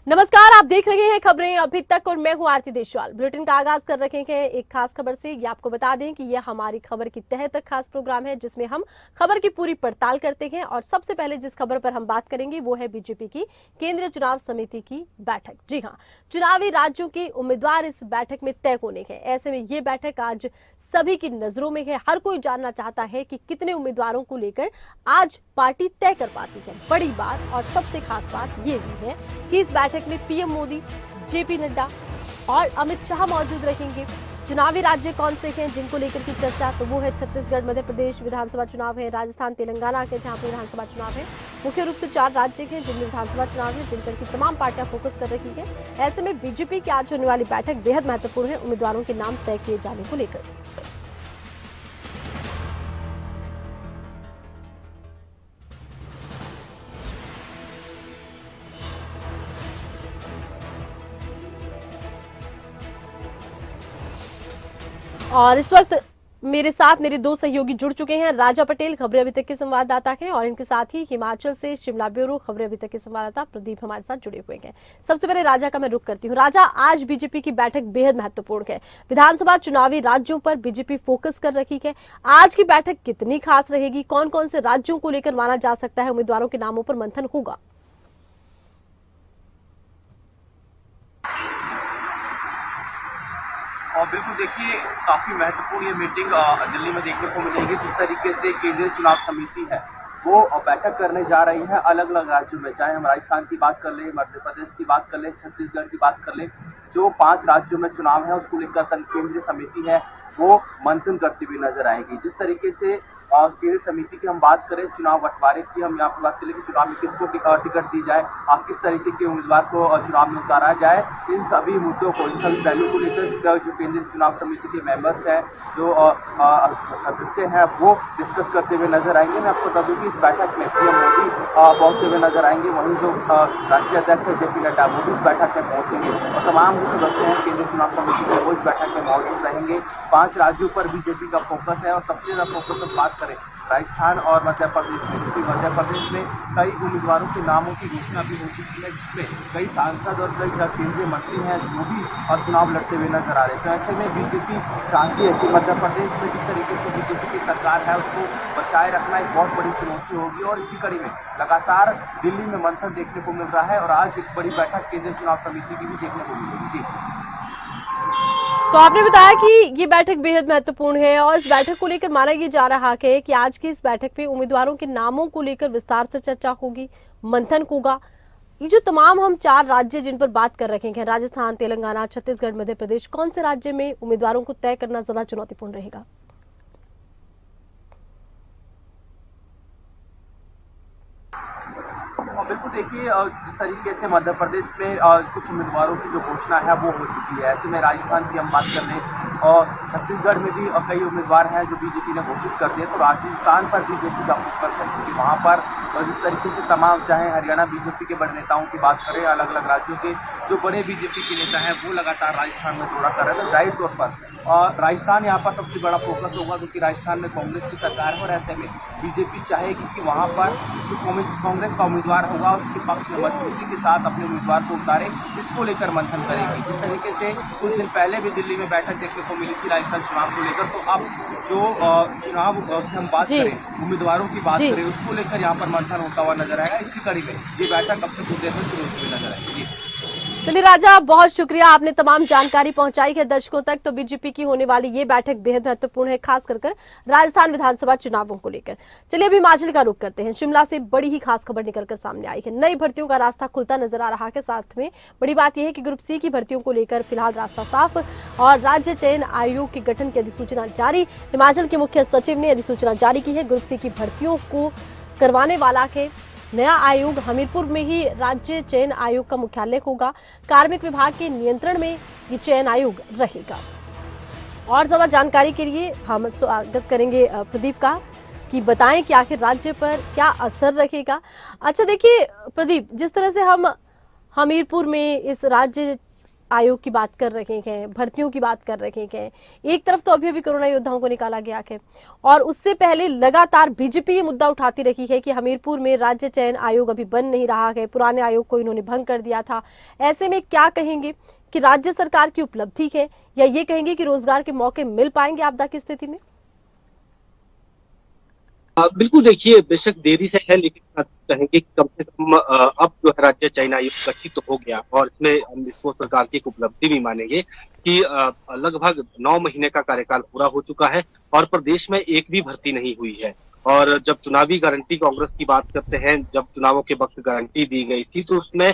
नमस्कार, आप देख रहे हैं खबरें अभी तक और मैं हूं आरती देशवाल। बुलेटिन का आगाज कर रखे हैं एक खास खबर से। ये आपको बता दें कि यह हमारी खबर की तह तक खास प्रोग्राम है जिसमें हम खबर की पूरी पड़ताल करते हैं। और सबसे पहले जिस खबर पर हम बात करेंगे वो है बीजेपी की केंद्रीय चुनाव समिति की बैठक। जी हां, चुनावी राज्यों के उम्मीदवार इस बैठक में तय होने हैं। ऐसे में ये बैठक आज सभी की नजरों में है। हर कोई जानना चाहता है कि कितने उम्मीदवारों को लेकर आज पार्टी तय कर पाती है। बड़ी बात और सबसे खास बात ये भी है कि इस बैठक में पीएम मोदी, जेपी नड्डा और अमित शाह मौजूद रहेंगे। चुनावी राज्य कौन से हैं जिनको लेकर की चर्चा, तो वो है छत्तीसगढ़, मध्य प्रदेश विधानसभा चुनाव है, राजस्थान, तेलंगाना के जहां पर विधानसभा चुनाव है। मुख्य रूप से 4 राज्य हैं जिनमें विधानसभा चुनाव है, जिन पर की तमाम पार्टियां फोकस कर रही है। ऐसे में बीजेपी की आज होने वाली बैठक बेहद महत्वपूर्ण है उम्मीदवारों के नाम तय किए जाने को लेकर। और इस वक्त मेरे साथ मेरे 2 सहयोगी जुड़ चुके हैं। राजा पटेल खबरें अभी तक के संवाददाता हैं और इनके साथ ही हिमाचल से शिमला ब्यूरो खबरें अभी तक के संवाददाता प्रदीप हमारे साथ जुड़े हुए हैं। सबसे पहले राजा का मैं रुख करती हूँ। राजा, आज बीजेपी की बैठक बेहद महत्वपूर्ण है। विधानसभा चुनावी राज्यों पर बीजेपी फोकस कर रही है। आज की बैठक कितनी खास रहेगी? कौन कौन से राज्यों को लेकर माना जा सकता है उम्मीदवारों के नामों पर मंथन होगा? और बिल्कुल देखिए, काफी महत्वपूर्ण ये मीटिंग दिल्ली में देखने को मिलेगी। जिस तरीके से केंद्रीय चुनाव समिति है वो बैठक करने जा रही है अलग अलग राज्यों में, चाहे हम राजस्थान की बात कर ले, मध्य प्रदेश की बात कर ले, छत्तीसगढ़ की बात कर ले। जो 5 राज्यों में चुनाव है उसको लेकर केंद्रीय समिति है वो मंथन करती हुई नजर आएगी। जिस तरीके से केंद्रीय समिति की हम बात करें, चुनाव बंटवारे की हम यहाँ पर बात करें कि चुनाव में किसको टिकट दी जाए, किस तरीके के उम्मीदवार को चुनाव में उतारा जाए, इन सभी मुद्दों को, इन सभी पहलुओं को लेकर जो केंद्रीय चुनाव समिति के मेंबर्स हैं, जो सदस्य हैं, वो डिस्कस करते हुए नजर आएंगे। मैं आपको बता दूं कि इस बैठक में पीएम मोदी पहुंचते हुए नजर आएंगे। वहीं जो राष्ट्रीय अध्यक्ष है जेपी नड्डा वो भी इस बैठक में पहुंचेंगे और तमाम जो सदस्य हैं केंद्रीय चुनाव समिति के वो इस बैठक में मौजूद रहेंगे। 5 राज्यों पर बीजेपी का फोकस है और सबसे ज्यादा फोकस हम बात करें राजस्थान और मध्य प्रदेश में, क्योंकि मध्य प्रदेश में कई उम्मीदवारों के नामों की घोषणा भी हो चुकी है, जिसमें कई सांसद और कई केंद्रीय मंत्री हैं जो भी चुनाव लड़ते हुए नजर आ रहे हैं। तो ऐसे में बीजेपी चाहती है कि मध्य प्रदेश में जिस तरीके से बीजेपी की सरकार है उसको बचाए रखना एक बहुत बड़ी चुनौती होगी। और इसी कड़ी में लगातार दिल्ली में मंथन देखने को मिल रहा है और आज एक बड़ी बैठक केंद्रीय चुनाव समिति की भी देखने को मिलेगी। जी, तो आपने बताया कि ये बैठक बेहद महत्वपूर्ण है और इस बैठक को लेकर माना ये जा रहा है कि आज की इस बैठक में उम्मीदवारों के नामों को लेकर विस्तार से चर्चा होगी, मंथन होगा। ये जो तमाम हम 4 राज्य जिन पर बात कर रखे हैं, राजस्थान, तेलंगाना, छत्तीसगढ़, मध्य प्रदेश, कौन से राज्य में उम्मीदवारों को तय करना ज्यादा चुनौतीपूर्ण रहेगा? बिल्कुल देखिए, जिस तरीके से मध्य प्रदेश में कुछ उम्मीदवारों की जो घोषणा है वो हो चुकी है। ऐसे में राजस्थान की हम बात कर लें और छत्तीसगढ़ में भी कई उम्मीदवार हैं जो बीजेपी ने घोषित कर दिए। तो राजस्थान पर बीजेपी का फोकस है क्योंकि वहाँ पर जिस तरीके से तमाम, चाहे हरियाणा बीजेपी के बड़े नेताओं की बात करें, अलग अलग राज्यों के जो बड़े बीजेपी के नेता हैं वो लगातार राजस्थान में दौरा कर रहे हैं। तो जाहिर तौर पर और राजस्थान यहाँ पर सबसे बड़ा फोकस होगा क्योंकि राजस्थान में कांग्रेस की सरकार है और ऐसे में बीजेपी चाहेगी कि वहाँ पर जो कांग्रेस का उम्मीदवार होगा उसके पक्ष में मजबूती के साथ अपने उम्मीदवार को उतारे, इसको लेकर मंथन करेगी। जिस तरीके से कुछ दिन पहले भी दिल्ली में बैठक देखने को मिली थी राजस्थान चुनाव को लेकर, तो अब जो चुनाव की हम बात करें, उम्मीदवारों की बात करें, उसको लेकर यहाँ पर मंथन होता हुआ नजर आएगा। इसी कड़ी में ये बैठक अब से कुछ देर में शुरू होती हुई नजर आएगी। चलिए राजा, बहुत शुक्रिया, आपने तमाम जानकारी पहुंचाई है दर्शकों तक। तो बीजेपी की होने वाली ये बैठक बेहद महत्वपूर्ण है, खास कर राजस्थान विधानसभा चुनावों को लेकर। चलिए अभी हिमाचल का रुख करते हैं। शिमला से बड़ी ही खास खबर निकलकर सामने आई है। नई भर्तियों का रास्ता खुलता नजर आ रहा है। साथ में बड़ी बात यह है कि ग्रुप सी की भर्तियों को लेकर फिलहाल रास्ता साफ और राज्य चयन आयोग के गठन की अधिसूचना जारी। हिमाचल के मुख्य सचिव ने अधिसूचना जारी की है। ग्रुप सी की भर्तियों को करवाने वाला है नया आयोग हमीरपुर में ही राज्य चयन आयोग का मुख्यालय होगा। कार्मिक विभाग के नियंत्रण में ये चयन आयोग रहेगा। और ज्यादा जानकारी के लिए हम स्वागत करेंगे प्रदीप का कि बताएं कि आखिर राज्य पर क्या असर रहेगा। अच्छा देखिए प्रदीप, जिस तरह से हम हमीरपुर में इस राज्य आयोग की बात कर रहे हैं, भर्तियों की बात कर रहे हैं। एक तरफ तो अभी अभी कोरोना योद्धाओं को निकाला गया है और उससे पहले लगातार बीजेपी ये मुद्दा उठाती रही है कि हमीरपुर में राज्य चयन आयोग अभी बन नहीं रहा है, पुराने आयोग को इन्होंने भंग कर दिया था। ऐसे में क्या कहेंगे कि राज्य सरकार की उपलब्धि है या ये कहेंगे कि रोजगार के मौके मिल पाएंगे आपदा की स्थिति में? बिल्कुल देखिए, बेशक देरी से है लेकिन कहेंगे कि कम से कम अब जो है राज्य चयन आयोग गठित तो हो गया और इसमें हम इसको सरकार की एक उपलब्धि भी मानेंगे कि लगभग 9 महीने का कार्यकाल पूरा हो चुका है और प्रदेश में एक भी भर्ती नहीं हुई है। और जब चुनावी गारंटी कांग्रेस की बात करते हैं, जब चुनावों के वक्त गारंटी दी गई थी तो उसमें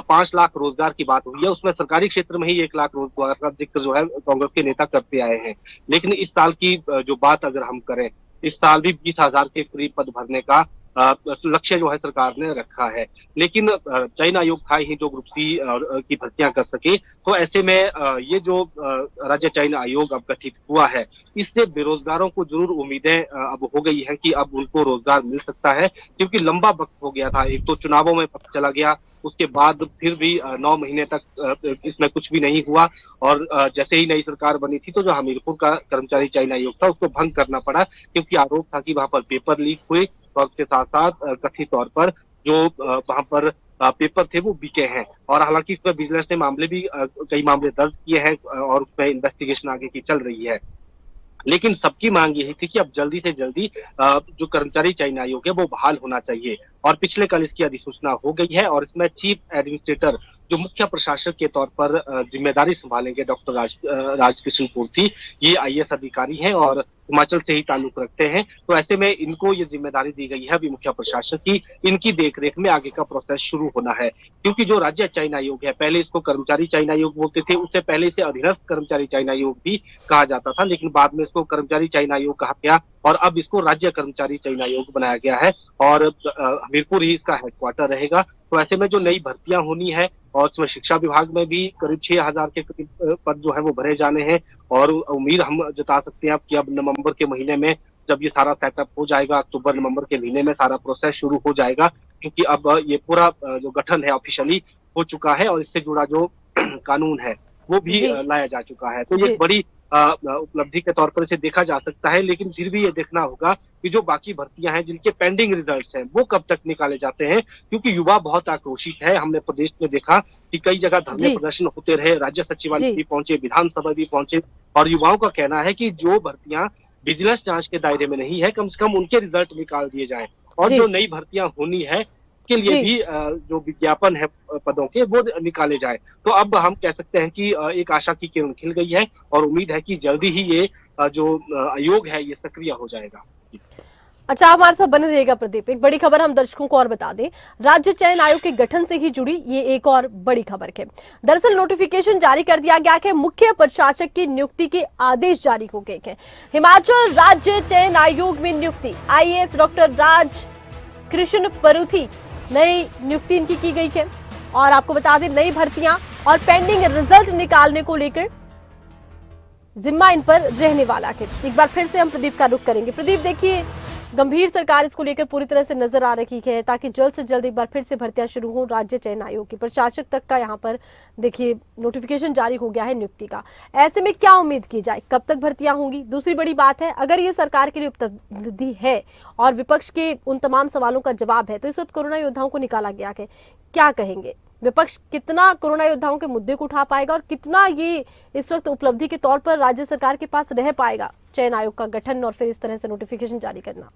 5 लाख रोजगार की बात हुई है। उसमें सरकारी क्षेत्र में ही 1 लाख रोजगार का जिक्र जो है कांग्रेस के नेता करते आए हैं। लेकिन इस साल की जो बात अगर हम करें, इस साल भी 20,000 के करीब पद भरने का लक्ष्य जो है सरकार ने रखा है। लेकिन चयन आयोग था ही जो ग्रुप सी की भर्तियां कर सके। तो ऐसे में ये जो राज्य चयन आयोग अब गठित हुआ है, इससे बेरोजगारों को जरूर उम्मीदें अब हो गई है कि अब उनको रोजगार मिल सकता है, क्योंकि लंबा वक्त हो गया था। एक तो चुनावों में वक्त चला गया, उसके बाद फिर भी 9 महीने तक इसमें कुछ भी नहीं हुआ और जैसे ही नई सरकार बनी थी तो जो हमीरपुर का कर्मचारी चयन आयोग था उसको भंग करना पड़ा, क्योंकि आरोप था कि वहां पर पेपर लीक हुए और उसके साथ साथ कथित तौर पर जो वहां पर पेपर थे वो बिके हैं। और हालांकि इसमें विजिलेंस ने मामले भी कई मामले दर्ज किए हैं और उसमें इन्वेस्टिगेशन आगे की चल रही है। लेकिन सबकी मांग यही थी कि अब जल्दी से जल्दी जो कर्मचारी चयन आयोग है वो बहाल होना चाहिए और पिछले कल इसकी अधिसूचना हो गई है और इसमें चीफ एडमिनिस्ट्रेटर जो मुख्य प्रशासक के तौर पर जिम्मेदारी संभालेंगे डॉक्टर राजकिशन पूर्थी, ये आईएएस अधिकारी हैं और हिमाचल से ही ताल्लुक रखते हैं। तो ऐसे में इनको ये जिम्मेदारी दी गई है अभी मुख्य प्रशासक की, इनकी देखरेख में आगे का प्रोसेस शुरू होना है। क्योंकि जो राज्य चयन आयोग है, पहले इसको कर्मचारी चयन आयोग बोलते थे, उससे पहले इसे अधीनस्थ कर्मचारी चयन आयोग भी कहा जाता था, लेकिन बाद में इसको कर्मचारी चयन आयोग कहा गया और अब इसको राज्य कर्मचारी चयन आयोग बनाया गया है और हमीरपुर ही इसका हेडक्वार्टर रहेगा। तो ऐसे में जो नई भर्तियां होनी है और इसमें शिक्षा विभाग में भी करीब 6,000 के करीब पद जो है वो भरे जाने हैं और उम्मीद हम जता सकते हैं कि अब नवंबर के महीने में जब ये सारा सेटअप हो जाएगा, अक्टूबर नवंबर के महीने में सारा प्रोसेस शुरू हो जाएगा, क्योंकि अब ये पूरा जो गठन है ऑफिशियली हो चुका है और इससे जुड़ा जो कानून है वो भी लाया जा चुका है। तो ये बड़ी उपलब्धि के तौर पर इसे देखा जा सकता है, लेकिन फिर भी ये देखना होगा कि जो बाकी भर्तियां हैं जिनके पेंडिंग रिजल्ट्स हैं वो कब तक निकाले जाते हैं, क्योंकि युवा बहुत आक्रोशित है। हमने प्रदेश में देखा कि कई जगह धरने प्रदर्शन होते रहे, राज्य सचिवालय भी पहुंचे, विधानसभा भी पहुंचे और युवाओं का कहना है कि जो भर्तियां विजिलेंस जांच के दायरे में नहीं है, कम से कम उनके रिजल्ट निकाल दिए जाएं और जो नई भर्तियां होनी है के लिए भी जो विज्ञापन है पदों के वो निकाले जाए। तो अब हम कह सकते हैं कि एक आशा की किरण खिल गई है और उम्मीद है कि जल्दी ही ये जो आयोग है ये सक्रिय हो जाएगा। अच्छा, हमारे साथ बने रहेगा प्रदीप। एक बड़ी खबर हम दर्शकों को और बता दें, राज्य चयन आयोग के गठन से ही जुड़ी ये एक और बड़ी खबर है। दरअसल नोटिफिकेशन जारी कर दिया गया है, मुख्य प्रशासक की नियुक्ति के आदेश जारी हो गए हैं। हिमाचल राज्य चयन आयोग में नियुक्ति आईएएस डॉक्टर राज कृष्ण परूथी नई नियुक्ति इनकी की गई है और आपको बता दें नई भर्तियां और पेंडिंग रिजल्ट निकालने को लेकर जिम्मा इन पर रहने वाला है। एक बार फिर से हम प्रदीप का रुख करेंगे। प्रदीप, देखिए गंभीर सरकार इसको लेकर पूरी तरह से नजर आ रही है ताकि जल्द से जल्द एक बार फिर से भर्तियां शुरू हो। राज्य चयन आयोग की प्रशासक तक का यहाँ पर देखिए नोटिफिकेशन जारी हो गया है नियुक्ति का। ऐसे में क्या उम्मीद की जाए, कब तक भर्तियां होंगी? दूसरी बड़ी बात है, अगर ये सरकार के लिए उपलब्धि है और विपक्ष के उन तमाम सवालों का जवाब है, तो इस वक्त कोरोना योद्धाओं को निकाला गया है, क्या कहेंगे? विपक्ष कितना कोरोना योद्धाओं के मुद्दे को उठा पाएगा और कितना ये इस वक्त उपलब्धि के तौर पर राज्य सरकार के पास रह पाएगा चयन आयोग का गठन और फिर इस तरह से नोटिफिकेशन जारी करना?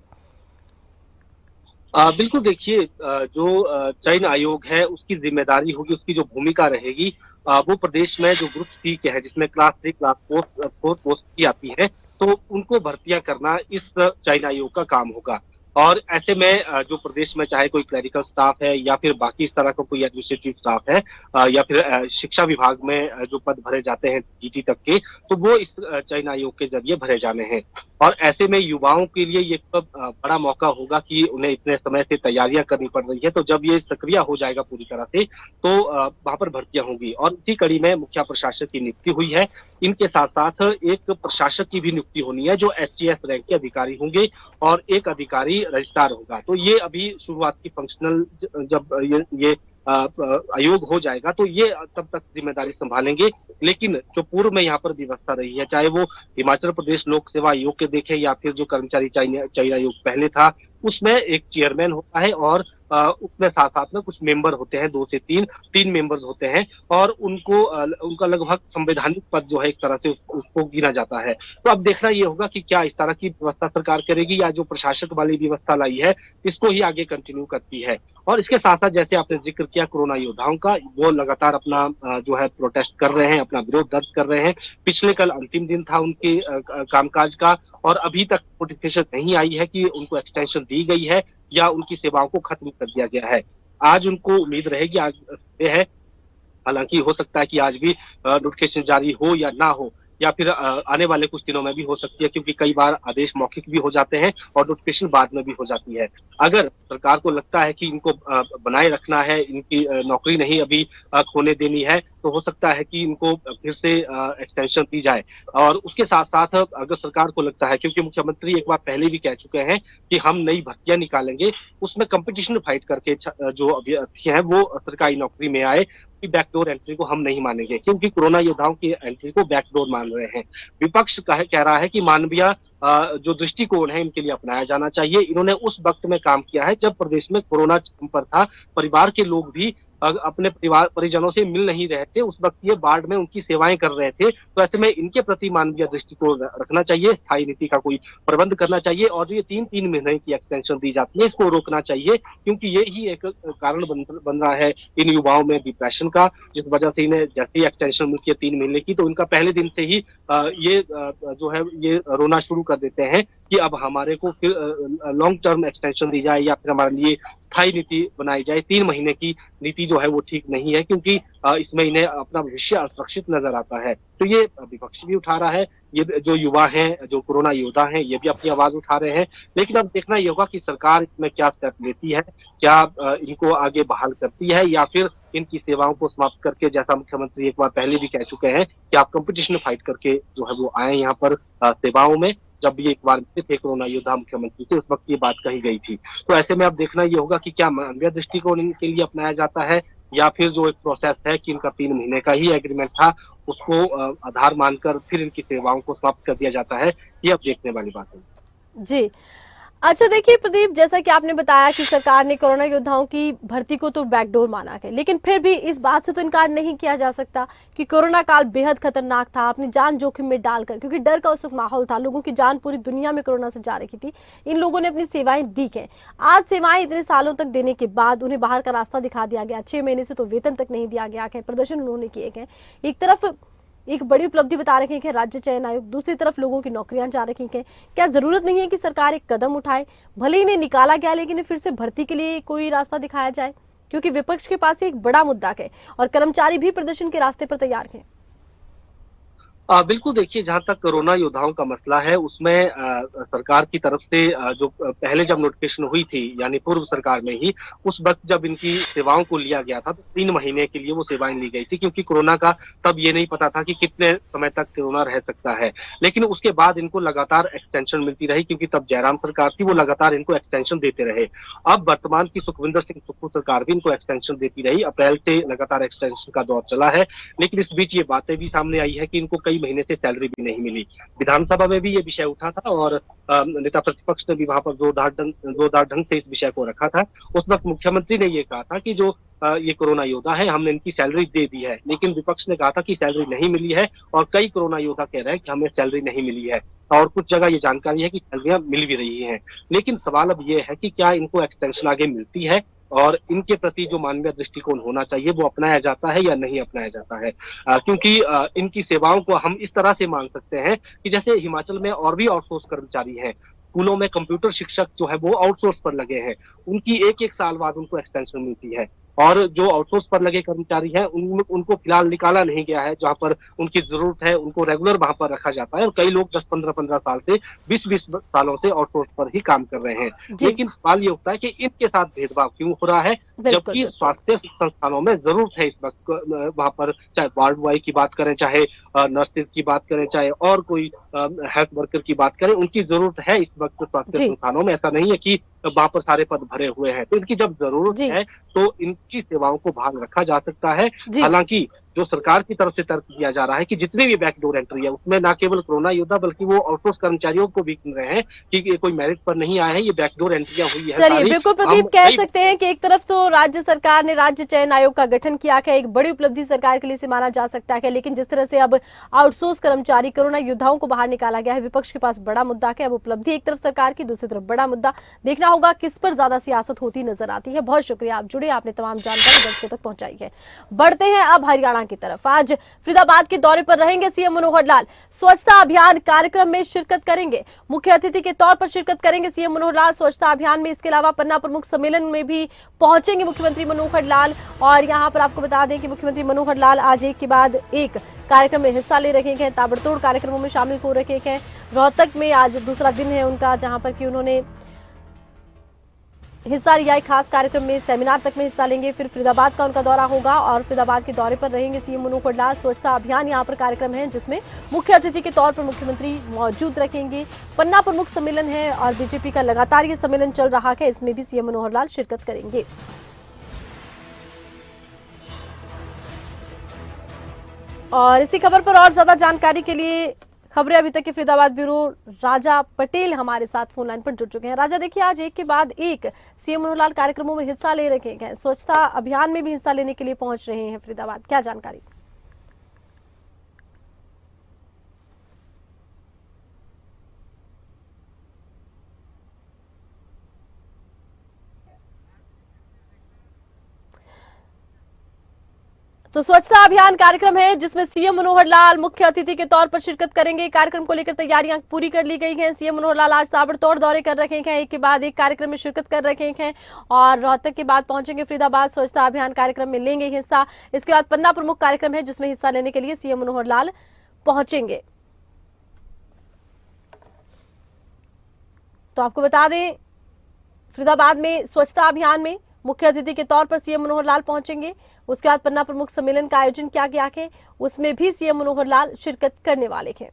बिल्कुल देखिए, जो चयन आयोग है उसकी जिम्मेदारी होगी, उसकी जो भूमिका रहेगी वो प्रदेश में जो ग्रुप सी के है जिसमें क्लास 3 क्लास 4 पोस्ट की आती है, तो उनको भर्तियां करना इस चयन आयोग का काम होगा। और ऐसे में जो प्रदेश में चाहे कोई क्लरिकल स्टाफ है या फिर बाकी इस तरह का कोई एडमिनिस्ट्रेटिव स्टाफ है या फिर शिक्षा विभाग में जो पद भरे जाते हैं जीटी तक के, तो वो इस चयन आयोग के जरिए भरे जाने हैं। और ऐसे में युवाओं के लिए ये बड़ा मौका होगा कि उन्हें इतने समय से तैयारियां करनी पड़ रही है, तो जब ये सक्रिय हो जाएगा पूरी तरह से तो वहां पर भर्तियां होंगी। और इसी कड़ी में मुख्य प्रशासक की नियुक्ति हुई है। इनके साथ साथ एक प्रशासक की भी नियुक्ति होनी है जो एसटीएस रैंक के अधिकारी होंगे और एक अधिकारी रजिस्ट्रार होगा। तो ये अभी शुरुआत की फंक्शनल जब ये आयोग हो जाएगा तो ये तब तक जिम्मेदारी संभालेंगे। लेकिन जो पूर्व में यहाँ पर व्यवस्था रही है, चाहे वो हिमाचल प्रदेश लोक सेवा आयोग के देखे या फिर जो कर्मचारी चयन आयोग पहले था, उसमें एक चेयरमैन होता है और उसमें साथ साथ में कुछ मेंबर होते हैं, 2 से 3 मेंबर्स होते हैं और उनका लगभग संवैधानिक पद जो है एक तरह से उसको गिना जाता है। तो अब देखना ये होगा कि क्या इस तरह की व्यवस्था सरकार करेगी या जो प्रशासक वाली व्यवस्था लाई है इसको ही आगे कंटिन्यू करती है। और इसके साथ साथ जैसे आपने जिक्र किया कोरोना योद्धाओं का, वो लगातार अपना जो है प्रोटेस्ट कर रहे हैं, अपना विरोध दर्ज कर रहे हैं। पिछले कल अंतिम दिन था उनके कामकाज का और अभी तक नोटिफिकेशन नहीं आई है कि उनको एक्सटेंशन दी गई है या उनकी सेवाओं को खत्म कर दिया गया है। आज उनको उम्मीद रहेगी, आज है, हालांकि हो सकता है कि आज भी नोटिफिकेशन जारी हो या ना हो या फिर आने वाले कुछ दिनों में भी हो सकती है, क्योंकि कई बार आदेश मौखिक भी हो जाते हैं और नोटिफिकेशन बाद में भी हो जाती है। अगर सरकार को लगता है कि इनको बनाए रखना है, इनकी नौकरी नहीं अभी खोने देनी है, तो हो सकता है कि इनको फिर से एक्सटेंशन दी जाए। और उसके साथ साथ अगर सरकार को लगता है, क्योंकि मुख्यमंत्री एक बार पहले भी कह चुके हैं कि हम नई भर्तियां निकालेंगे, उसमें कंपटीशन फाइट करके जो अभ्यर्थी हैं वो सरकारी नौकरी में आए, बैकडोर एंट्री को हम नहीं मानेंगे, क्योंकि कोरोना योद्धाओं की एंट्री को बैकडोर मान रहे हैं। विपक्ष कह रहा है कि मानवीय जो दृष्टिकोण है इनके लिए अपनाया जाना चाहिए। इन्होंने उस वक्त में काम किया है जब प्रदेश में कोरोना चरम पर था, परिवार के लोग भी अपने परिवार परिजनों से मिल नहीं रहे थे, उस वक्त ये वार्ड में उनकी सेवाएं कर रहे थे। तो ऐसे में इनके प्रति मानवीय दृष्टिकोण रखना चाहिए, स्थायी नीति का कोई प्रबंध करना चाहिए और जो ये 3-3 महीने की एक्सटेंशन दी जाती है इसको रोकना चाहिए, क्योंकि ये ही एक कारण बन रहा है इन युवाओं में डिप्रेशन का, जिस वजह से इन्हें जैसे ही एक्सटेंशन मिलती है 3 महीने की, तो इनका पहले दिन से ही ये जो है ये रोना शुरू कर देते हैं कि अब हमारे को फिर लॉन्ग टर्म एक्सटेंशन दी जाए या फिर हमारे लिए स्थायी नीति बनाई जाए। 3 महीने की नीति जो है वो ठीक नहीं है, क्योंकि इसमें इन्हें अपना भविष्य असुरक्षित नजर आता है। तो ये विपक्ष भी उठा रहा है, ये जो युवा हैं, जो कोरोना योद्धा हैं, ये भी अपनी आवाज उठा रहे हैं। लेकिन अब देखना ये होगा कि सरकार इसमें क्या स्टेप लेती है, क्या इनको आगे बहाल करती है या फिर इनकी सेवाओं को समाप्त करके, जैसा मुख्यमंत्री एक बार पहले भी कह चुके हैं कि आप कंपटीशन फाइट करके जो है वो आए यहाँ पर सेवाओं में। जब भी एक बार थे कोरोना योद्धा मुख्यमंत्री थे, उस वक्त ये बात कही गई थी। तो ऐसे में अब देखना ये होगा कि क्या मानवीय दृष्टिकोण इनके लिए अपनाया जाता है या फिर जो एक प्रोसेस है कि इनका 3 महीने का ही एग्रीमेंट था उसको आधार मानकर फिर इनकी सेवाओं को समाप्त कर दिया जाता है। ये अब देखने वाली बात है। जी, अच्छा देखिए प्रदीप, जैसा कि आपने बताया कि सरकार ने कोरोना योद्धाओं की भर्ती को तो बैकडोर माना है, लेकिन फिर भी इस बात से तो इनकार नहीं किया जा सकता कि कोरोना काल बेहद खतरनाक था, अपनी जान जोखिम में डालकर, क्योंकि डर का उस वक्त माहौल था, लोगों की जान पूरी दुनिया में कोरोना से जा रही थी, इन लोगों ने अपनी सेवाएं दी हैं। आज सेवाएं इतने सालों तक देने के बाद उन्हें बाहर का रास्ता दिखा दिया गया, 6 महीने से तो वेतन तक नहीं दिया गया है, प्रदर्शन उन्होंने किए गए। एक तरफ एक बड़ी उपलब्धि बता रखे हैं राज्य चयन आयोग, दूसरी तरफ लोगों की नौकरियां जा रखी हैं। क्या जरूरत नहीं है कि सरकार एक कदम उठाए, भले ही इन्हें निकाला गया लेकिन फिर से भर्ती के लिए कोई रास्ता दिखाया जाए, क्योंकि विपक्ष के पास एक बड़ा मुद्दा है और कर्मचारी भी प्रदर्शन के रास्ते पर तैयार हैं। बिल्कुल, देखिए जहां तक कोरोना योद्धाओं का मसला है उसमें सरकार की तरफ से जो पहले जब नोटिफिकेशन हुई थी यानी पूर्व सरकार में ही, उस वक्त जब इनकी सेवाओं को लिया गया था तो 3 महीने के लिए वो सेवाएं ली गई थी, क्योंकि कोरोना का तब ये नहीं पता था कि कितने समय तक कोरोना रह सकता है। लेकिन उसके बाद इनको लगातार एक्सटेंशन मिलती रही, क्योंकि तब जयराम सरकार थी, वो लगातार इनको एक्सटेंशन देते रहे। अब वर्तमान की सुखविंदर सिंह सुक्खू सरकार भी इनको एक्सटेंशन देती रही, अप्रैल से लगातार एक्सटेंशन का दौर चला है। लेकिन इस बीच ये बातें भी सामने आई है कि इनको कई महीने से सैलरी भी नहीं मिली। विधानसभा में भी ये विषय उठा था और नेता प्रतिपक्ष ने भी वहां पर जोरदार ढंग से इस विषय को रखा था। उस वक्त मुख्यमंत्री ने ये कहा था कि जो ये कोरोना योद्धा है हमने इनकी सैलरी दे दी है, लेकिन विपक्ष ने कहा था कि सैलरी नहीं मिली है और कई कोरोना योद्धा कह रहे हैं कि हमें सैलरी नहीं मिली है और कुछ जगह ये जानकारी है कि सैलरियां मिल भी रही हैं। लेकिन सवाल अब ये है कि क्या इनको एक्सटेंशन आगे मिलती है और इनके प्रति जो मानवीय दृष्टिकोण होना चाहिए वो अपनाया जाता है या नहीं अपनाया जाता है। क्योंकि इनकी सेवाओं को हम इस तरह से मान सकते हैं कि जैसे हिमाचल में और भी आउटसोर्स कर्मचारी हैं, स्कूलों में कंप्यूटर शिक्षक जो है वो आउटसोर्स पर लगे हैं, उनकी एक साल बाद उनको एक्सटेंशन मिलती है। और जो आउटसोर्स पर लगे कर्मचारी हैं उनको फिलहाल निकाला नहीं गया है, जहां पर उनकी जरूरत है उनको रेगुलर वहां पर रखा जाता है और कई लोग 10-15 साल से 20 सालों से आउटसोर्स पर ही काम कर रहे हैं। लेकिन सवाल ये उठता है कि इनके साथ भेदभाव क्यों हो रहा है बिल्कुल जबकि बिल्कुल। स्वास्थ्य संस्थानों में जरूरत है इस वक्त वहां पर, चाहे वार्ड बॉय की बात करें, चाहे नर्सेज की बात करें, चाहे और कोई हेल्थ वर्कर की बात करें, उनकी जरूरत है इस वक्त स्वास्थ्य जी संस्थानों में। ऐसा नहीं है कि वहां पर सारे पद भरे हुए हैं, तो इनकी जब जरूरत जी है तो इनकी सेवाओं को बहाल रखा जा सकता है। जी हालांकि जो सरकार की तरफ से तर्क दिया जा रहा है कि जितने भी बैकडोर एंट्री है उसमें न केवल कोरोना योद्धा बल्कि वो आउटसोर्स कर्मचारियों को भी गिन रहे हैं कि ये कोई मेरिट पर नहीं आए हैं, ये बैकडोर एंट्रियां हुई है चलिए सारी। बिल्कुल हम प्रदीप, कह कई सकते हैं कि एक तरफ तो राज्य सरकार ने राज्य चयन आयोग का गठन किया है, एक बड़ी उपलब्धि सरकार के लिए से माना जा सकता है, लेकिन जिस तरह से अब आउटसोर्स कर्मचारी कोरोना योद्धाओं को बाहर निकाला गया है, विपक्ष के पास बड़ा मुद्दा है। अब उपलब्धि एक तरफ सरकार की, दूसरी तरफ बड़ा मुद्दा, देखना होगा किस पर ज्यादा सियासत होती नजर आती है। बहुत शुक्रिया, आप जुड़े, आपने तमाम जानकारी दर्शकों तक पहुंचाई है। बढ़ते हैं अब हरियाणा की तरफ। आज फरीदाबाद के दौरे पर रहेंगे सीएम मनोहर लाल, स्वच्छता अभियान कार्यक्रम में शिरकत करेंगे, मुख्य अतिथि के तौर पर शिरकत करेंगे सीएम मनोहर लाल स्वच्छता अभियान में। इसके अलावा पन्ना प्रमुख सम्मेलन में भी पहुंचेंगे मुख्यमंत्री मनोहर लाल। और यहां पर आपको बता दें कि मुख्यमंत्री मनोहर लाल आज एक के बाद एक कार्यक्रम में हिस्सा ले रहे हैं, ताबड़तोड़ कार्यक्रमों में शामिल हो रहे हैं। रोहतक में आज दूसरा दिन है उनका, जहां पर कि उन्होंने हिस्सा लिया एक खास कार्यक्रम में, सेमिनार तक में हिस्सा लेंगे। फिर फरीदाबाद का उनका दौरा होगा और फरीदाबाद के दौरे पर रहेंगे सीएम मनोहर लाल। स्वच्छता अभियान यहाँ पर कार्यक्रम है जिसमें मुख्य अतिथि के तौर पर मुख्यमंत्री मौजूद रहेंगे। पन्ना प्रमुख सम्मेलन है और बीजेपी का लगातार ये सम्मेलन चल रहा है, इसमें भी सीएम मनोहर लाल शिरकत करेंगे। और इसी खबर पर और ज्यादा जानकारी के लिए खबरें अभी तक के फरीदाबाद ब्यूरो राजा पटेल हमारे साथ फोन लाइन पर जुड़ चुके हैं। राजा, देखिए आज एक के बाद एक सीएम मनोहर लाल कार्यक्रमों में हिस्सा ले रहे हैं, स्वच्छता अभियान में भी हिस्सा लेने के लिए पहुंच रहे हैं फरीदाबाद, क्या जानकारी? तो स्वच्छता अभियान कार्यक्रम है जिसमें सीएम मनोहर लाल मुख्य अतिथि के तौर पर शिरकत करेंगे। कार्यक्रम को लेकर तैयारियां पूरी कर ली गई हैं। सीएम मनोहर लाल आज ताबड़तोड़ दौरे कर रहे हैं, एक के बाद एक कार्यक्रम में शिरकत कर रहे हैं और रोहतक के बाद पहुंचेंगे फरीदाबाद, स्वच्छता अभियान कार्यक्रम में लेंगे हिस्सा। इसके बाद पन्ना प्रमुख कार्यक्रम है जिसमें हिस्सा लेने के लिए सीएम मनोहर लाल पहुंचेंगे। तो आपको बता दें फरीदाबाद में स्वच्छता अभियान में मुख्य अतिथि के तौर पर सीएम मनोहर लाल पहुंचेंगे। उसके बाद पन्ना प्रमुख सम्मेलन का आयोजन किया गया है, उसमें भी सीएम मनोहर लाल शिरकत करने वाले हैं।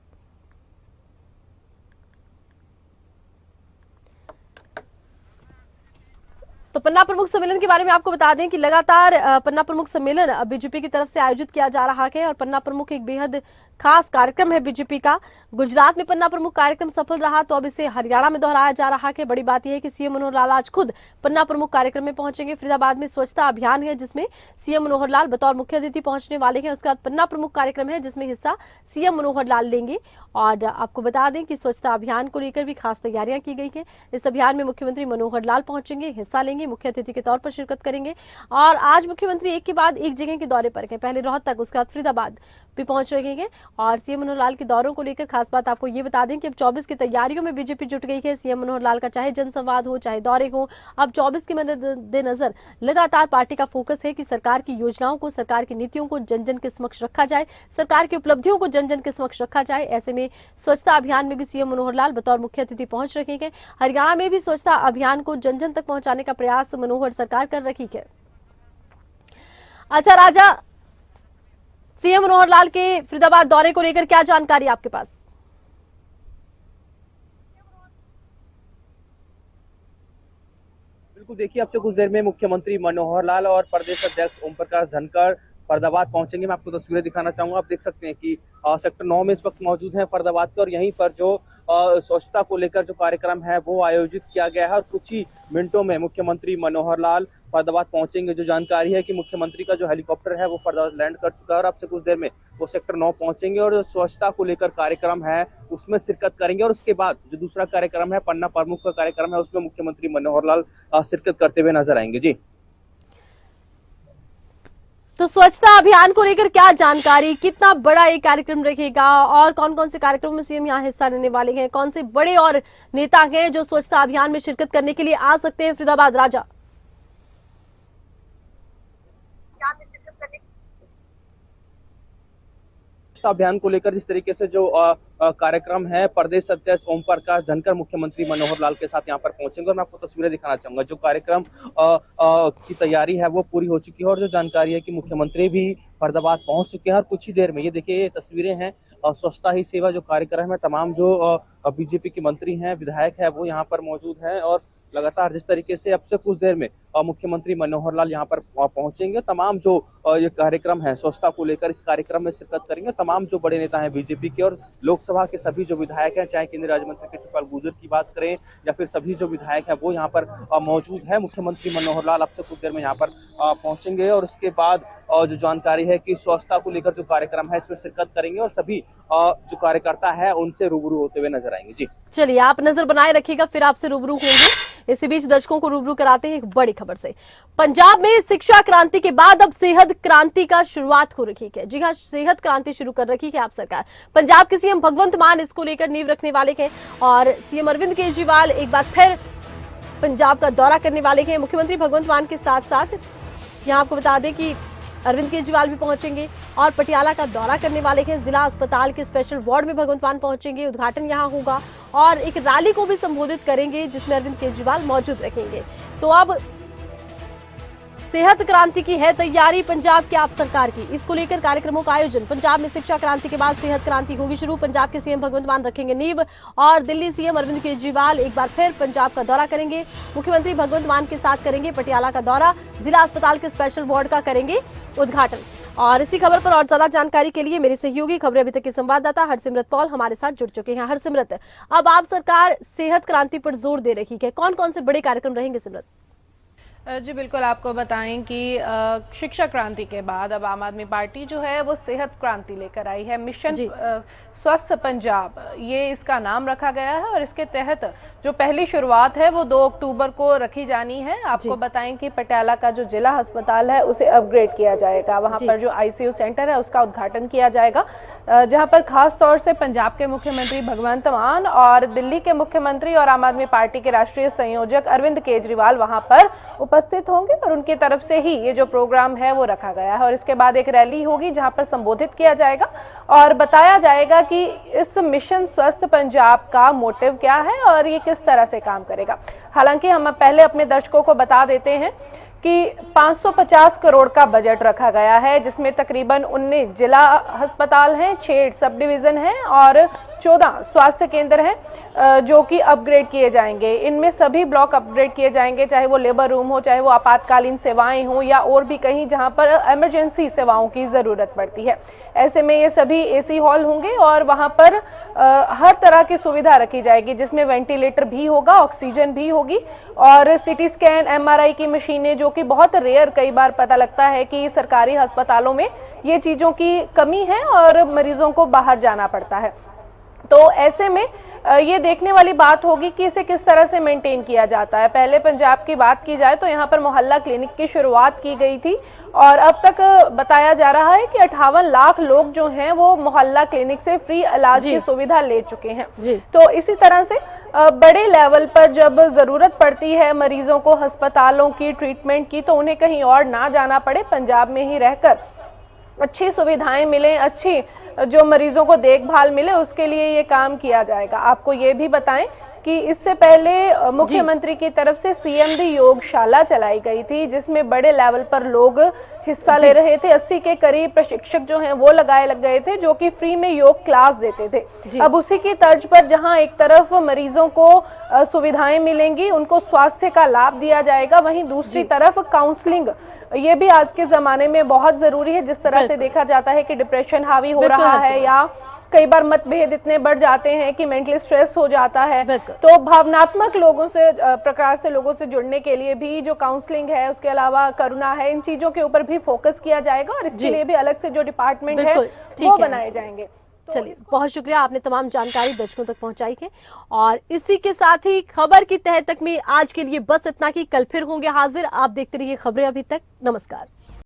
तो पन्ना प्रमुख सम्मेलन के बारे में आपको बता दें कि लगातार पन्ना प्रमुख सम्मेलन बीजेपी की तरफ से आयोजित किया जा रहा है और पन्ना प्रमुख एक बेहद खास कार्यक्रम है बीजेपी का। गुजरात में पन्ना प्रमुख कार्यक्रम सफल रहा तो अब इसे हरियाणा में दोहराया जा रहा है। बड़ी बात यह है कि सीएम मनोहर लाल आज खुद पन्ना प्रमुख कार्यक्रम में पहुंचेंगे। फरीदाबाद में स्वच्छता अभियान है जिसमें सीएम मनोहर लाल बतौर मुख्य अतिथि पहुंचने वाले हैं। उसके बाद पन्ना प्रमुख कार्यक्रम है जिसमें हिस्सा सीएम मनोहर लाल लेंगे। और आपको बता दें कि स्वच्छता अभियान को लेकर भी खास तैयारियां की गई है। इस अभियान में मुख्यमंत्री मनोहर लाल पहुंचेंगे, हिस्सा लेंगे, मुख्य अतिथि के तौर पर शिरकत करेंगे। और आज मुख्यमंत्री एक के बाद एक जगह के दौरे पर हैं, पहले रोहतक, उसके बाद फरीदाबाद भी पहुंच रहे हैं। और सीएम मनोहर लाल के दौरों को लेकर खास बात आपको ये बता दें कि अब 24 की तैयारियों में बीजेपी जुट गई है। सीएम मनोहर लाल का चाहे जनसंवाद हो, चाहे दौरे हो, अब 24 के मद्देनजर लगातार पार्टी का फोकस है कि सरकार की योजनाओं को, सरकार की नीतियों को जन जन के समक्ष रखा जाए, सरकार की उपलब्धियों को जन जन के समक्ष रखा जाए। ऐसे में स्वच्छता अभियान में भी सीएम मनोहर लाल बतौर मुख्य अतिथि पहुंच रहे हैं। हरियाणा में भी स्वच्छता अभियान को जन जन तक पहुंचाने का प्रयास मनोहर सरकार कर रही है। अच्छा राजा, सीएम मनोहर लाल के फरीदाबाद दौरे को लेकर क्या जानकारी आपके पास? बिल्कुल, देखिए अब से कुछ देर में मुख्यमंत्री मनोहर लाल और प्रदेश अध्यक्ष ओम प्रकाश धनखड़ फरीदाबाद पहुंचेंगे। मैं आपको तस्वीरें दिखाना चाहूंगा। आप देख सकते हैं कि सेक्टर 9 में इस वक्त मौजूद है फरीदाबाद के, और यहीं पर जो स्वच्छता को लेकर जो कार्यक्रम है वो आयोजित किया गया है और कुछ ही मिनटों में मुख्यमंत्री मनोहर लाल फरीदाबाद पहुंचेंगे। जो जानकारी है कि मुख्यमंत्री का जो हेलीकॉप्टर है वो फरीदाबाद लैंड कर चुका है और अब से कुछ देर में वो सेक्टर 9 पहुंचेंगे और जो स्वच्छता को लेकर कार्यक्रम है उसमें शिरकत करेंगे। और उसके बाद जो दूसरा कार्यक्रम है पन्ना प्रमुख का कार्यक्रम है उसमें मुख्यमंत्री मनोहर लाल शिरकत करते हुए नजर आएंगे। जी, तो स्वच्छता अभियान को लेकर क्या जानकारी, कितना बड़ा ये कार्यक्रम रहेगा और कौन कौन से कार्यक्रमों में सीएम यहाँ हिस्सा लेने वाले हैं, कौन से बड़े और नेता हैं जो स्वच्छता अभियान में शिरकत करने के लिए आ सकते हैं फरीदाबाद? राजा, स्वच्छता अभियान को लेकर जिस तरीके से जो कार्यक्रम है, प्रदेश अध्यक्ष ओम प्रकाश धनखड़ मुख्यमंत्री मनोहर लाल के साथ यहाँ पर पहुंचेंगे और मैं आपको तस्वीरें दिखाना चाहूंगा। जो कार्यक्रम की तैयारी है वो पूरी हो चुकी है और जो जानकारी है कि मुख्यमंत्री भी फरीदाबाद पहुंच चुके हैं और कुछ ही देर में, ये देखिए ये तस्वीरें हैं, स्वच्छता ही सेवा जो कार्यक्रम है, तमाम जो बीजेपी के मंत्री हैं, विधायक है, वो यहाँ पर मौजूद हैं और लगातार जिस तरीके से अब से कुछ देर में मुख्यमंत्री मनोहर लाल यहाँ पर पहुंचेंगे, तमाम जो ये कार्यक्रम है स्वच्छता को लेकर इस कार्यक्रम में शिरकत करेंगे। तमाम जो बड़े नेता हैं बीजेपी के और लोकसभा के सभी जो विधायक हैं, चाहे केंद्रीय राज्य मंत्री कृष्णपाल गुर्जर की बात करें या फिर सभी जो विधायक हैं वो यहाँ पर मौजूद है। मुख्यमंत्री मनोहर लाल अब से कुछ देर में यहाँ पर पहुंचेंगे और उसके बाद जो जानकारी है कि स्वच्छता को लेकर जो कार्यक्रम है इसमें शिरकत करेंगे और सभी जो कार्यकर्ता है उनसे रूबरू होते हुए नजर आएंगे। जी चलिए, आप नजर बनाए रखिएगा, फिर आपसे रूबरू होंगे। इसी बीच दर्शकों को रूबरू कराते हैं एक बड़ी खबर से। पंजाब में शिक्षा क्रांति के बाद अब सेहत क्रांति का शुरुआत हो रही है। जी हाँ, सेहत क्रांति शुरू कर रखी है आप सरकार। पंजाब के सीएम भगवंत मान इसको लेकर नींव रखने वाले हैं और सीएम अरविंद केजरीवाल एक बार फिर पंजाब का दौरा करने वाले हैं। मुख्यमंत्री भगवंत मान के साथ साथ यहाँ आपको बता दें कि अरविंद केजरीवाल भी पहुंचेंगे और पटियाला का दौरा करने वाले हैं। जिला अस्पताल के स्पेशल वार्ड में भगवंत मान पहुंचेंगे, उद्घाटन यहां होगा और एक रैली को भी संबोधित करेंगे जिसमें अरविंद केजरीवाल मौजूद रहेंगे। तो अब सेहत क्रांति की है तैयारी पंजाब की आप सरकार की। इसको लेकर कार्यक्रमों का आयोजन। पंजाब में शिक्षा क्रांति के बाद सेहत क्रांति होगी शुरू। पंजाब के सीएम भगवंत मान रखेंगे नींव और दिल्ली सीएम अरविंद केजरीवाल एक बार फिर पंजाब का दौरा करेंगे। मुख्यमंत्री भगवंत मान के साथ करेंगे पटियाला का दौरा, जिला अस्पताल के स्पेशल वार्ड का करेंगे उद्घाटन। और इसी खबर पर और ज्यादा जानकारी के लिए मेरे सहयोगी खबरें अभी तक के संवाददाता हरसिमरत पॉल हमारे साथ जुड़ चुके हैं। हरसिमरत, अब आप सरकार सेहत क्रांति पर जोर दे रही है, कौन कौन से बड़े कार्यक्रम रहेंगे सिमरत? जी बिल्कुल, आपको बताएं कि शिक्षा क्रांति के बाद अब आम आदमी पार्टी जो है वो सेहत क्रांति लेकर आई है। मिशन स्वस्थ पंजाब, ये इसका नाम रखा गया है और इसके तहत जो पहली शुरुआत है वो 2 अक्टूबर को रखी जानी है। आपको बताएं कि पटियाला का जो जिला अस्पताल है उसे अपग्रेड किया जाएगा। वहां पर जो आईसीयू सेंटर है उसका उद्घाटन किया जाएगा, जहां पर खास तौर से पंजाब के मुख्यमंत्री भगवंत मान और दिल्ली के मुख्यमंत्री और आम आदमी पार्टी के राष्ट्रीय संयोजक अरविंद केजरीवाल वहां पर उपस्थित होंगे और उनकी तरफ से ही ये जो प्रोग्राम है वो रखा गया है। और इसके बाद एक रैली होगी जहां पर संबोधित किया जाएगा और बताया जाएगा कि इस मिशन स्वस्थ पंजाब का मोटिव क्या है और ये किस तरह से काम करेगा। हालांकि हम पहले अपने दर्शकों को बता देते हैं कि 550 करोड़ का बजट रखा गया है, जिसमें तकरीबन 19 जिला अस्पताल हैं, 6 सब डिवीजन हैं और 14 स्वास्थ्य केंद्र हैं जो कि अपग्रेड किए जाएंगे। इनमें सभी ब्लॉक अपग्रेड किए जाएंगे, चाहे वो लेबर रूम हो, चाहे वो आपातकालीन सेवाएं हो या और भी कहीं जहां पर इमरजेंसी सेवाओं की ज़रूरत पड़ती है। ऐसे में ये सभी एसी हॉल होंगे और वहां पर हर तरह की सुविधा रखी जाएगी, जिसमें वेंटिलेटर भी होगा, ऑक्सीजन भी होगी और सीटी स्कैन, एमआरआई की मशीनें, जो कि बहुत रेयर कई बार पता लगता है कि सरकारी अस्पतालों में ये चीज़ों की कमी है और मरीजों को बाहर जाना पड़ता है। तो ऐसे में ये देखने वाली बात होगी कि इसे किस तरह से मेंटेन किया जाता है। पहले पंजाब की बात की जाए तो यहाँ पर मोहल्ला क्लिनिक की शुरुआत की गई थी और अब तक बताया जा रहा है कि 58 लाख लोग जो हैं वो मोहल्ला क्लिनिक से फ्री इलाज की सुविधा ले चुके हैं। तो इसी तरह से बड़े लेवल पर जब जरूरत पड़ती है मरीजों को अस्पतालों की ट्रीटमेंट की, तो उन्हें कहीं और ना जाना पड़े, पंजाब में ही रहकर अच्छी सुविधाएं मिलें, अच्छी जो मरीजों को देखभाल मिले, उसके लिए ये काम किया जाएगा। आपको ये भी बताएं कि इससे पहले मुख्यमंत्री की तरफ से सीएमडी योगशाला चलाई गई थी, जिसमें बड़े लेवल पर लोग हिस्सा ले रहे थे। 80 के करीब प्रशिक्षक जो हैं वो लग गए थे, जो कि फ्री में योग क्लास देते थे। अब उसी की तर्ज पर जहां एक तरफ मरीजों को सुविधाएं मिलेंगी, उनको स्वास्थ्य का लाभ दिया जाएगा, वहीं दूसरी तरफ काउंसलिंग, ये भी आज के जमाने में बहुत जरूरी है। जिस तरह से देखा जाता है कि डिप्रेशन हावी हो रहा है या कई बार मतभेद इतने बढ़ जाते हैं कि मेंटली स्ट्रेस हो जाता है, तो भावनात्मक लोगों से प्रकार से लोगों से जुड़ने के लिए भी जो काउंसलिंग है, उसके अलावा करुणा है, इन चीजों के ऊपर भी फोकस किया जाएगा और इसके लिए भी अलग से जो डिपार्टमेंट है वो बनाए जाएंगे। चलिए, बहुत शुक्रिया, आपने तमाम जानकारी दर्शकों तक पहुंचाई है। और इसी के साथ ही खबर की तह तक में आज के लिए बस इतना ही। कल फिर होंगे हाजिर। आप देखते रहिए खबरें अभी तक। नमस्कार।